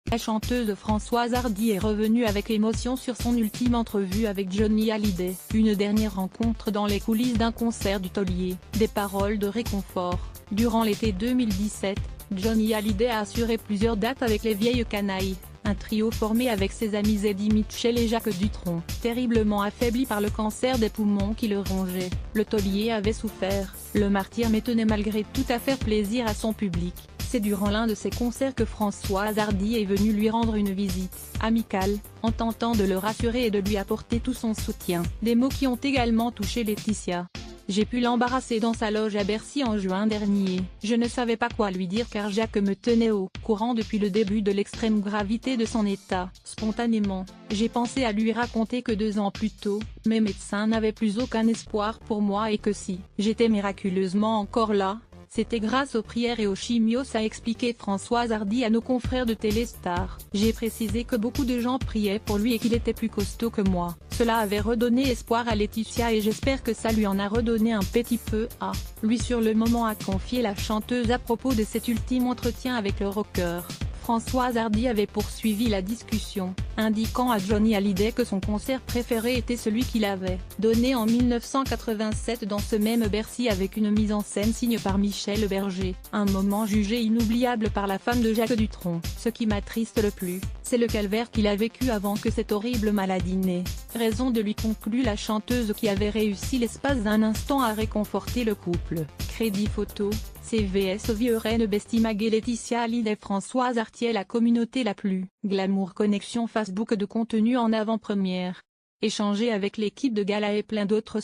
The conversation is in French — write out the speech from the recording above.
La chanteuse Françoise Hardy est revenue avec émotion sur son ultime entrevue avec Johnny Hallyday, une dernière rencontre dans les coulisses d'un concert du Taulier, des paroles de réconfort. Durant l'été 2017, Johnny Hallyday a assuré plusieurs dates avec les Vieilles Canailles, un trio formé avec ses amis Eddie Mitchell et Jacques Dutronc. Terriblement affaibli par le cancer des poumons qui le rongeait, le Taulier avait souffert, le martyr mais tenait malgré tout à faire plaisir à son public. C'est durant l'un de ses concerts que Françoise Hardy est venue lui rendre une visite amicale, en tentant de le rassurer et de lui apporter tout son soutien. Des mots qui ont également touché Laetitia. J'ai pu l'embarrasser dans sa loge à Bercy en juin dernier. Je ne savais pas quoi lui dire car Jacques me tenait au courant depuis le début de l'extrême gravité de son état. Spontanément, j'ai pensé à lui raconter que 2 ans plus tôt, mes médecins n'avaient plus aucun espoir pour moi et que si j'étais miraculeusement encore là, c'était grâce aux prières et aux chimios, a expliqué Françoise Hardy à nos confrères de Téléstar. J'ai précisé que beaucoup de gens priaient pour lui et qu'il était plus costaud que moi. Cela avait redonné espoir à Laetitia et j'espère que ça lui en a redonné un petit peu à lui sur le moment, a confié la chanteuse à propos de cet ultime entretien avec le rocker. Françoise Hardy avait poursuivi la discussion, indiquant à Johnny Hallyday que son concert préféré était celui qu'il avait donné en 1987 dans ce même Bercy avec une mise en scène signée par Michel Berger, un moment jugé inoubliable par la femme de Jacques Dutronc. Ce qui m'attriste le plus, c'est le calvaire qu'il a vécu avant que cette horrible maladie n'ait raison de lui, conclut la chanteuse qui avait réussi l'espace d'un instant à réconforter le couple. Crédit photo, CVS Vieux Reine Bestimag et Laetitia Hallyday. Françoise Hardy, la communauté la plus glamour, connexion Facebook de contenu en avant-première. Échanger avec l'équipe de gala et plein d'autres